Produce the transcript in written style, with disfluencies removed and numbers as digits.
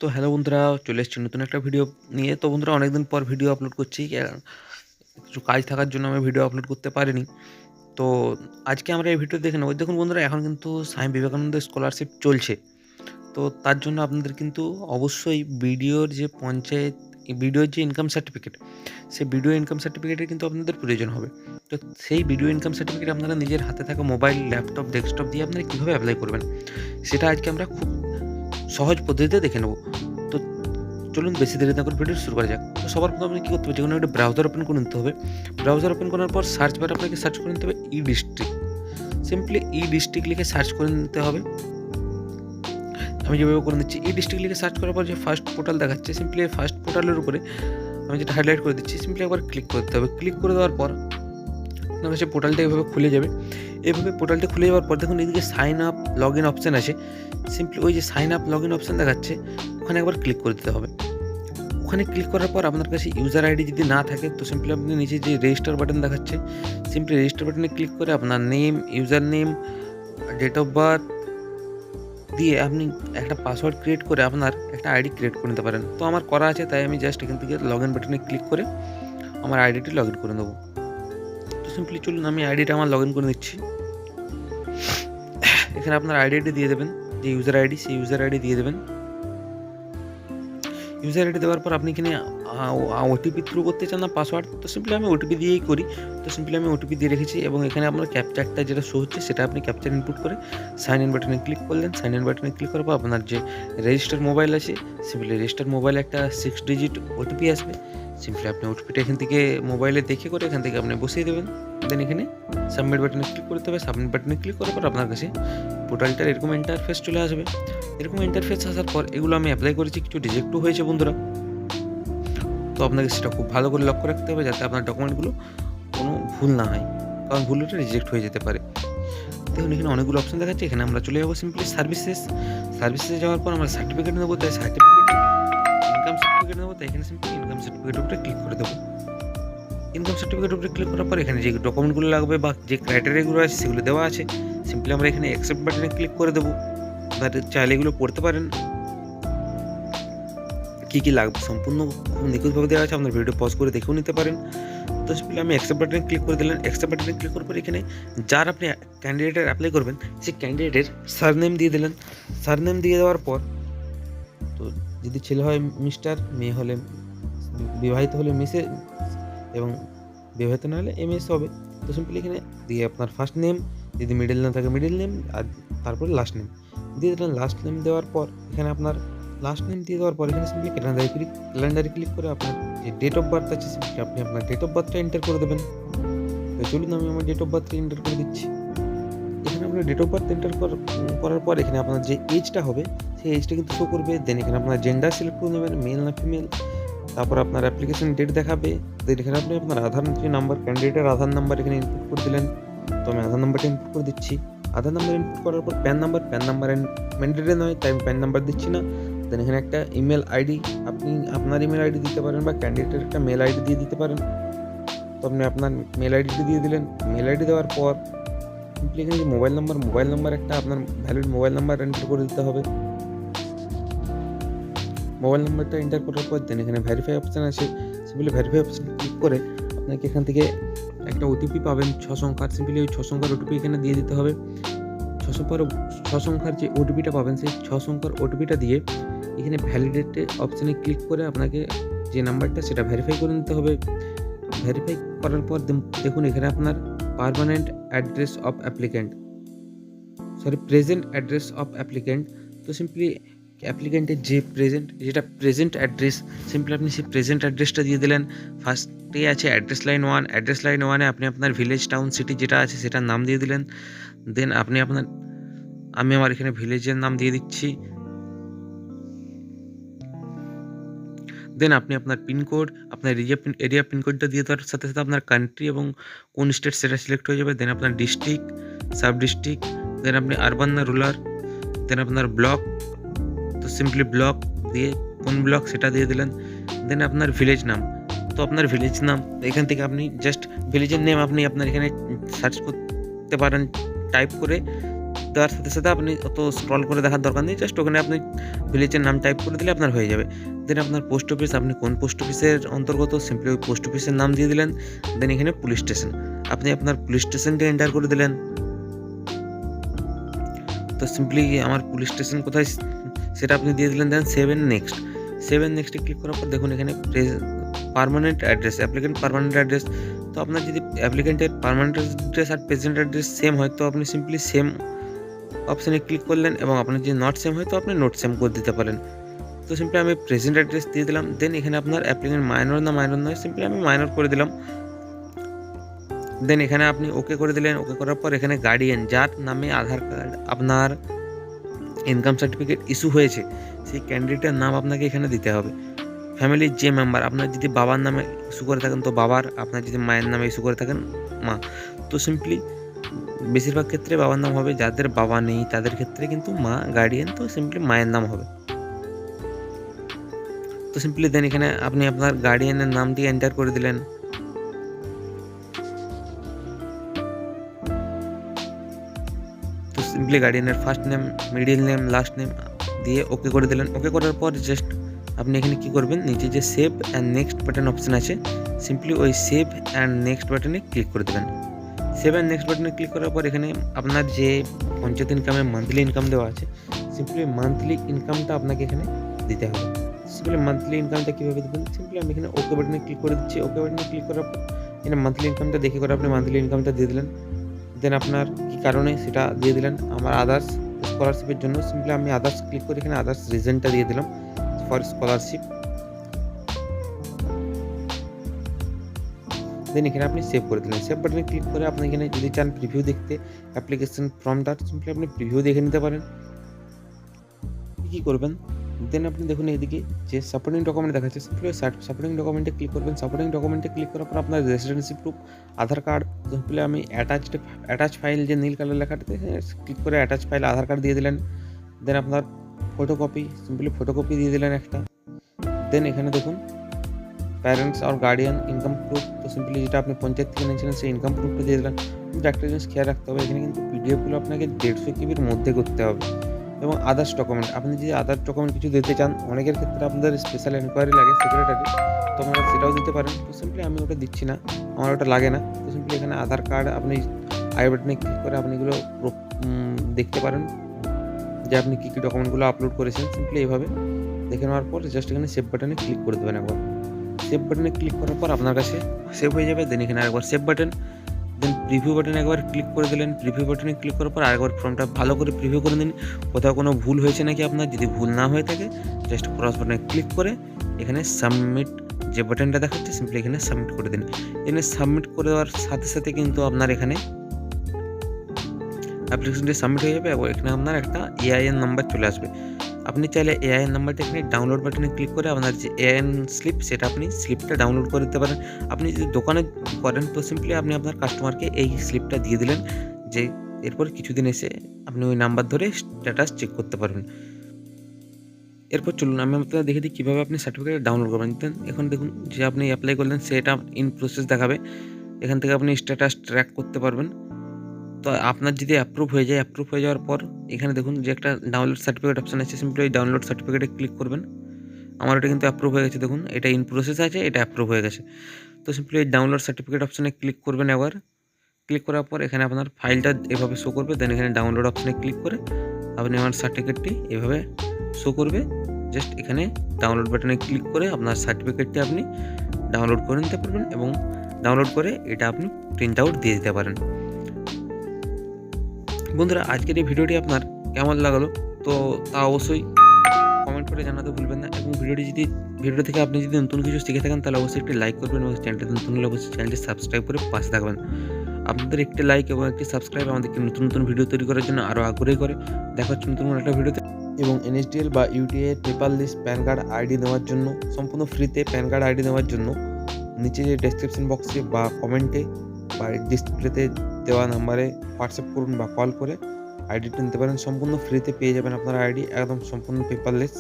তো হ্যালো বন্ধুরা, চলে এসেছি নতুন একটা ভিডিও নিয়ে। তো বন্ধুরা, অনেকদিন পর ভিডিও আপলোড করছি, কিছু কাজ থাকার জন্য আমি ভিডিও আপলোড করতে পারিনি। তো আজকে আমরা এই ভিডিও দেখে নেব। দেখুন বন্ধুরা, এখন কিন্তু স্বামী বিবেকানন্দ স্কলারশিপ চলছে। তো তার জন্য আপনাদের কিন্তু অবশ্যই ভিডিওর যে ইনকাম সার্টিফিকেট, সেই ভিডিও ইনকাম সার্টিফিকেটের কিন্তু আপনাদের প্রয়োজন হবে। তো সেই ভিডিও ইনকাম সার্টিফিকেট আপনারা নিজের হাতে থাকা মোবাইল, ল্যাপটপ, ডেস্কটপ দিয়ে আপনারা কীভাবে অ্যাপ্লাই করবেন, সেটা আজকে আমরা খুব সহজ পদ্ধতিতে দেখে নেব। তো চলুন বেশি দেরি না করে ভিডিও শুরু করা যাক। তো সবার প্রথমে আপনি কী করতে হবে, যে কোনো একটা ব্রাউজার ওপেন করে নিতে হবে। ব্রাউজার ওপেন করার পর সার্চ বারে আপনাকে সার্চ করে নিতে হবে ই ডিস্ট্রিক্ট। সিম্পলি ই ডিস্ট্রিক্ট লিখে সার্চ করে নিতে হবে। আমি যেভাবে করে দিচ্ছি, ই ডিস্ট্রিক্ট লিখে সার্চ করার পর যে ফার্স্ট পোর্টাল দেখাচ্ছে, সিম্পলি এই ফার্স্ট পোর্টালের উপরে আমি যেটা হাইলাইট করে দিচ্ছি, সিম্পলি একবার ক্লিক করতে হবে। ক্লিক করে দেওয়ার পর আপনার কাছে পোর্টালটা এভাবে খুলে যাবে। এভাবে পোর্টালটা খুলে যাওয়ার পর দেখুন এদিকে sign up log in option আছে। সিম্পলি ওই যে sign up log in option দেখাচ্ছে, ওখানে একবার ক্লিক করে দিতে হবে। ওখানে ক্লিক করার পর আপনার কাছে ইউজার আইডি যদি না থাকে, তো সিম্পলি আপনি নিচে যে রেজিস্টার বাটন দেখাচ্ছে, সিম্পলি রেজিস্টার বাটনে ক্লিক করে আপনার name, user name, date of birth দিয়ে আপনি একটা পাসওয়ার্ড ক্রিয়েট করে আপনার একটা আইডি ক্রিয়েট করে নিতে পারেন। তো আমার করা আছে, তাই আমি জাস্ট এখান থেকে লগ ইন বাটনে ক্লিক করে আমার আইডিটি লগ ইন করে নেবো। তো সিম্পলি চলুন আমি আইডিটা আমার লগ ইন করে নিচ্ছি। এখানে আপনার আইডিটি দিয়ে দেবেন, যে ইউজার আইডি, সেই ইউজার আইডি দিয়ে দেবেন। ইউজার আইডি দেওয়ার পর আপনি এখানে ওটিপি থ্রু করতে চান না পাসওয়ার্ড, তো সিম্পলি আমি ওটিপি দিয়েই করি। তো সিম্পলি আমি ওটিপি দিয়ে রেখেছি এবং এখানে আপনার ক্যাপচারটা যেটা শো হচ্ছে, সেটা আপনি ক্যাপচার ইনপুট করে সাইন ইন বাটনে ক্লিক করলেন। সাইন ইন বাটনে ক্লিক করার পর আপনার যে রেজিস্টার মোবাইল আছে, সিম্পলি রেজিস্টার মোবাইলে একটা 6 ডিজিট ওটিপি আসবে। সিম্পলি আপনি ওটিপিটা এখান থেকে মোবাইলে দেখে করে এখান থেকে আপনি বসিয়ে দেবেন। দেন এখানে সাবমিট বাটনে ক্লিক করতে হবে। সাবমিট বাটনে ক্লিক করার পর আপনার কাছে পোর্টালটার এরকম ইন্টারফেস চলে আসবে। এরকম ইন্টারফেস আসার পর এগুলো আমি অ্যাপ্লাই করেছি, কিছু রিজেক্টও হয়েছে বন্ধুরা। তো আপনাকে সেটা খুব ভালো করে লক্ষ্য রাখতে হবে, যাতে আপনার ডকুমেন্টগুলো কোনো ভুল না হয়, কারণ ভুল হলে রিজেক্ট হয়ে যেতে পারে। দেখুন এখানে অনেকগুলো অপশন দেখাচ্ছে, এখানে আমরা চলে যাবো সিম্পলি সার্ভিসেসে যাওয়ার পর আমরা সার্টিফিকেট নেবো, তাই ইনকাম সার্টিফিকেট নেবো, তাই এখানে সিম্পলি ইনকাম সার্টিফিকেটের উপরে ক্লিক করে দেবো। ইনকাম সার্টিফিকেটের উপরে ক্লিক করার পর এখানে যে ডকুমেন্টগুলো লাগবে বা যে ক্রাইটেরিয়াগুলো আছে সেগুলো দেওয়া আছে। সিম্পলি আমরা এখানে অ্যাকসেপ্ট বাটনে ক্লিক করে দেবো। আপনারা চাইলে এগুলো পড়তে পারেন, কী লাগবে সম্পূর্ণ খুব নিখুঁতভাবে দেওয়া আছে, আপনার ভিডিও পজ করে দেখেও নিতে পারেন। তো সিম্পলি আমি অ্যাকসেপ্ট বাটনে ক্লিক করে দিলেন। অ্যাকসেপ্ট বাটনে ক্লিক করার পর এখানে যার আপনি ক্যান্ডিডেটের অ্যাপ্লাই করবেন, সেই ক্যান্ডিডেটের সারনেম দিয়ে দিলেন। সারনেম দিয়ে দেওয়ার পর, তো যদি ছেলে হয় মিস্টার, মেয়ে হলে বিবাহিত হলে মিসেস এবং বিবাহিত না হলে এমএস হবে। তো সিম্পলি এখানে দিয়ে আপনার ফার্স্ট নেম, যদি মিডল নেম থাকে মিডল নেম, আর তারপরে লাস্ট নেম দিয়ে দিলেন। লাস্ট নেম দেওয়ার পর এখানে আপনার লাস্ট নেম দিয়ে দেওয়ার পর এখানে সিম্পলি ক্যালেন্ডারে ক্লিক করে আপনার যে ডেট অফ বার্থ আছে, সিম্পলি আপনি আপনার ডেট অফ বার্থটা এন্টার করে দেবেন। তো চলুন আমি আমার ডেট অফ বার্থটা এন্টার করে দিচ্ছি। এখানে আপনার ডেট অফ বার্থ এন্টার করার পর এখানে আপনার যে এজটা হবে, সেই এজটা কিন্তু শো করবে। দেন এখানে আপনার জেন্ডার সিলেক্ট করে নেবেন, মেল না ফিমেল। তারপর আপনার অ্যাপ্লিকেশন ডেট দেখাবে। দেন এখানে আপনি আপনার আধার যে নাম্বার, ক্যান্ডিডেটের আধার নাম্বার এখানে ইনপুট করে দিলেন। তো আমি আধার নাম্বারটা ইনপুট করে দিচ্ছি। আধার নাম্বার ইনপুট করার পর প্যান নাম্বার ম্যান্ডেটরি নয়, তাই আমি প্যান নাম্বার দিচ্ছি না। দেন এখানে একটা ইমেল আইডি, আপনি আপনার ইমেল আইডি দিতে পারেন বা ক্যান্ডিডেটের একটা মেল আইডি দিয়ে দিতে পারেন। তো আপনি আপনার মেল আইডিটি দিয়ে দিলেন। মেল আইডি দেওয়ার পর সিম্পলি এখানে যে মোবাইল নাম্বার একটা আপনার ভ্যালিড মোবাইল নাম্বার এন্টার করে দিতে হবে। মোবাইল নাম্বারটা এন্টার করার পর দেন এখানে ভেরিফাই অপশান আছে, সিম্পলি ভেরিফাই অপশান ক্লিক করে আপনাকে এখান থেকে একটা ওটিপি পাবেন 6 সংখ্যার। সিম্পলি ওই 6 সংখ্যার ওটিপি এখানে দিয়ে দিতে হবে। 6 সংখ্যার যে ওটিপিটা পাবেন, সেই 6 সংখ্যার ওটিপিটা দিয়ে এখানে ভ্যালিডেট অপশানে ক্লিক করে আপনাকে যে নাম্বারটা সেটা ভেরিফাই করে নিতে হবে। ভেরিফাই করার পর দেখুন এখানে আপনার প্রেজেন্ট অ্যাড্রেস অফ অ্যাপ্লিক্যান্ট। তো সিম্পলি অ্যাপ্লিক্যান্টের যেটা প্রেজেন্ট অ্যাড্রেস, সিম্পলি আপনি সেই প্রেজেন্ট অ্যাড্রেসটা দিয়ে দিলেন। ফার্স্টে আছে অ্যাড্রেস লাইন 1, অ্যাড্রেস লাইন 1-এ আপনি আপনার ভিলেজ, টাউন, সিটি যেটা আছে সেটার নাম দিয়ে দিলেন। দেন আমি আমার এখানে ভিলেজের নাম দিয়ে দিচ্ছি। দেন আপনি আপনার পিনকোড, আপনার এরিয়া পিনকোডটা দিয়ে দেওয়ার সাথে সাথে আপনার কান্ট্রি এবং কোন স্টেট সেটা সিলেক্ট হয়ে যাবে। দেন আপনার ডিস্ট্রিক্ট, সাব ডিস্ট্রিক্ট, দেন আপনি আরবান না রুরাল, দেন আপনার ব্লক। তো সিম্পলি ব্লক দিয়ে কোন ব্লক সেটা দিয়ে দিলেন। দেন আপনার ভিলেজ নাম, তো আপনার ভিলেজ নাম এখান থেকে আপনি জাস্ট ভিলেজের নেম আপনি আপনার এখানে সার্চ করতে পারেন টাইপ করে। দেওয়ার সাথে সাথে আপনি অত স্ক্রল করে দেখার দরকার নেই, জাস্ট ওখানে আপনি ভিলেজের নাম টাইপ করে দিলে আপনার হয়ে যাবে। দেন আপনার পোস্ট অফিস, আপনি কোন পোস্ট অফিসের অন্তর্গত সিম্পলি ওই পোস্ট অফিসের নাম দিয়ে দিলেন। দেন এখানে পুলিশ স্টেশন, আপনি আপনার পুলিশ স্টেশনটা এন্টার করে দিলেন। তো সিম্পলি আমার পুলিশ স্টেশন কোথায় সেটা আপনি দিয়ে দিলেন। দেন সেভ এন্ড নেক্সটে ক্লিক করার পর দেখুন এখানে permanent address, applicant permanent address. তো আপনার যদি অ্যাপ্লিকেন্টের পার্মানেন্ট অ্যাড্রেস আর প্রেজেন্ট অ্যাড্রেস সেম হয় তো আপনি সিম্পলি সেম অপশানে ক্লিক করলেন, এবং আপনার যদি নট সেম হয় তো আপনি নোট সেম করে দিতে পারেন। তো সিম্পলি আমি প্রেজেন্ট অ্যাড্রেস দিয়ে দিলাম। দেন এখানে আপনার অ্যাপ্লিকেন্ট মাইনর না মাইনর নয়, সিম্পলি আমি মাইনর করে দিলাম। দেন এখানে আপনি ওকে করে দিলেন। ওকে করার পর এখানে গার্ডিয়ান, যার নামে আধার কার্ড আপনার ইনকাম সার্টিফিকেট ইস্যু হয়েছে, সেই ক্যান্ডিডেটের নাম আপনাকে এখানে দিতে হবে। ফ্যামিলির যে মেম্বার, আপনার যদি বাবার নামে ইস্যু করে থাকেন তো বাবার, আপনার যদি মায়ের নামে ইস্যু করে থাকেন মা। তো সিম্পলি বেশিরভাগ ক্ষেত্রে বাবার নাম হবে, যাদের বাবা নেই তাদের ক্ষেত্রে কিন্তু মা গার্ডিয়ান, তো সিম্পলি মায়ের নাম হবে। তো সিম্পলি দেন এখানে আপনি আপনার গার্ডিয়ানের নামটি এন্টার করে দিলেন। তো সিম্পলি গার্ডিয়ানের first name, middle name, last name দিয়ে ওকে করে দিলেন। ওকে করার পর জাস্ট আপনি এখানে কি করবেন, নিচে যে save and next button option আছে, সিম্পলি ওই সেভ অ্যান্ড নেক্সট বাটনে ক্লিক করে দেবেন। সেভ অ্যান্ড নেক্সট বাটনে ক্লিক করার পর এখানে আপনার যে পঞ্চায়েত ইনকামে মান্থলি ইনকাম দেওয়া আছে, সিম্পলি মান্থলি ইনকামটা আপনাকে এখানে দিতে হবে। সিম্পলি মান্থলি ইনকামটা কীভাবে দেবেন, সিম্পলি আমি এখানে ওকে বাটনে ক্লিক করে দিচ্ছি। ওকে বাটনে ক্লিক করার পর এখানে মান্থলি ইনকামটা দেখে করে আপনি মান্থলি ইনকামটা দিয়ে দিলেন। দেন আপনার কী কারণে সেটা দিয়ে দিলেন। আমার আদার্স স্কলারশিপের জন্য, সিম্পলি আমি আদার্স ক্লিক করে এখানে আদার্স রিজনটা দিয়ে দিলাম ফর স্কলারশিপ। দেন এখানে আপনি সেভ করে দিলেন। সেভ বাটনে ক্লিক করে আপনি এখানে যদি চান প্রিভিউ দেখতে অ্যাপ্লিকেশন ফর্মটার, সিম্পলি আপনি প্রিভিউ দেখে নিতে পারেন। কী করবেন, দেন আপনি দেখুন এদিকে যে সাপোর্টিং ডকুমেন্ট দেখাচ্ছে, সিম্পলি সাপোর্টিং ডকুমেন্টে ক্লিক করবেন। সাপোর্টিং ডকুমেন্টে ক্লিক করার পর আপনার রেসিডেন্সি প্রুফ, আধার কার্ড, সিম্পলি আমি অ্যাটাচ ফাইল যে নীল কালার লেখাটাতে ক্লিক করে অ্যাটাচ ফাইল আধার কার্ড দিয়ে দিলেন। দেন আপনার ফটোকপি, সিম্পলি ফটোকপি দিয়ে দিলেন একটা। দেন এখানে দেখুন parents are guardian income proof, তো সিম্পলি যেটা আপনি পঞ্চায়েত থেকে নিয়েছিলেন সেই ইনকাম প্রুফটা দিয়ে দিলেন। কিন্তু একটা জিনিস খেয়াল রাখতে হবে, এখানে কিন্তু পিডিএফগুলো আপনাকে 150 কেবির মধ্যে করতে হবে। এবং আদার্স ডকুমেন্ট, আপনি যদি আদার্স ডকুমেন্ট কিছু দিতে চান, অনেকের ক্ষেত্রে আপনাদের স্পেশাল এনকোয়ারি লাগে সেক্রেটারি, তো আপনারা সেটাও দিতে পারেন। তো সিম্পলি আমি ওটা দিচ্ছি না, আমার ওটা লাগে না। তো সিম্পলি এখানে আধার কার্ড আপনি আই বাটনে ক্লিক করে আপনি এগুলো দেখতে পারেন যে আপনি কী কী ডকুমেন্টগুলো আপলোড করেছেন। সিম্পলি এইভাবে দেখে নেওয়ার পর জাস্ট এখানে সেভ বাটনে ক্লিক করে দেবেন। একবার সেভ বাটনে ক্লিক করার পর আপনার কাছে সেভ হয়ে যাবে। দেন এখানে আরেকবার সেভ বাটন, দেন প্রিভিউ বাটনে একবার ক্লিক করে দিলেন। প্রিভিউ বাটনে ক্লিক করার পর আরেকবার ফর্মটা ভালো করে প্রিভিউ করে দিন, কোথাও কোনো ভুল হয়েছে নাকি আপনার। যদি ভুল না হয়ে থাকে জাস্ট ক্রস বাটনে ক্লিক করে এখানে সাবমিট যে বাটনটা দেখাচ্ছে, সিম্পলি এখানে সাবমিট করে দিন। এখানে সাবমিট করে দেওয়ার সাথে সাথে কিন্তু আপনার এখানে অ্যাপ্লিকেশনটি সাবমিট হয়ে যাবে এবং এখানে আপনার একটা এআইএন নাম্বার চলে আসবে। আপনি চাইলে এআইএন নাম্বারটা এখানে ডাউনলোড বাটনে ক্লিক করে আপনার যে এআইএন স্লিপ সেটা আপনি স্লিপটা ডাউনলোড করে দিতে পারেন। আপনি যদি দোকানে করেন তো সিম্পলি আপনি আপনার কাস্টমারকে এই স্লিপটা দিয়ে দিলেন, যে এরপর কিছুদিন এসে আপনি ওই নাম্বার ধরে স্ট্যাটাস চেক করতে পারবেন। এরপর চলুন আমি আপনাদের দেখে দিই কীভাবে আপনি সার্টিফিকেট ডাউনলোড করবেন। দেন এখন দেখুন যে আপনি অ্যাপ্লাই করলেন সেটা ইন প্রসেস দেখাবে, এখান থেকে আপনি স্ট্যাটাস ট্র্যাক করতে পারবেন। তো আপনার যদি অ্যাপ্রুভ হয়ে যায়, অ্যাপ্রুভ হয়ে যাওয়ার পর এখানে দেখুন যে একটা ডাউনলোড সার্টিফিকেট অপশান আছে, সিম্পলি ওই ডাউনলোড সার্টিফিকেটে ক্লিক করবেন। আমার এটা কিন্তু অ্যাপ্রুভ হয়ে গেছে, দেখুন এটা ইন প্রসেস আছে, এটা অ্যাপ্রুভ হয়ে গেছে। তো সিম্পলি এই ডাউনলোড সার্টিফিকেট অপশানে ক্লিক করবেন একবার। ক্লিক করার পর এখানে আপনার ফাইলটা এভাবে শো করবে। দেন এখানে ডাউনলোড অপশানে ক্লিক করে আপনি আমার সার্টিফিকেটটি এভাবে শো করবে। জাস্ট এখানে ডাউনলোড বাটনে ক্লিক করে আপনার সার্টিফিকেটটি আপনি ডাউনলোড করে নিতে পারবেন এবং ডাউনলোড করে এটা আপনি প্রিন্ট আউট দিয়ে দিতে পারেন। বন্ধুরা আজকের এই ভিডিওটি আপনার কেমন লাগলো তো তা অবশ্যই কমেন্ট করে জানাতে ভুলবেন না, এবং ভিডিওটি থেকে আপনি যদি নতুন কিছু শিখে থাকেন তাহলে অবশ্যই একটি লাইক করবেন এবং চ্যানেলটি নতুন হলে অবশ্যই চ্যানেলটি সাবস্ক্রাইব করে পাশে থাকবেন। আপনাদের একটি লাইক এবং একটি সাবস্ক্রাইব আমাদেরকে নতুন নতুন ভিডিও তৈরি করার জন্য আরও আগ্রহী করে। দেখা হচ্ছে নতুন একটা ভিডিওতে। এবং এনএসডিএল বা UTI paper list PAN card ID নেওয়ার জন্য, সম্পূর্ণ ফ্রিতে প্যান কার্ড আইডি নেওয়ার জন্য নিচে যে ডেসক্রিপশন বক্সে বা কমেন্টে বা ডিসপ্লেতে দেওয়া নাম্বারে হোয়াটসঅ্যাপ করুন বা কল করে আইডিটা নিতে পারেন। সম্পূর্ণ ফ্রিতে পেয়ে যাবেন আপনার আইডি, একদম সম্পূর্ণ পেপারলেস।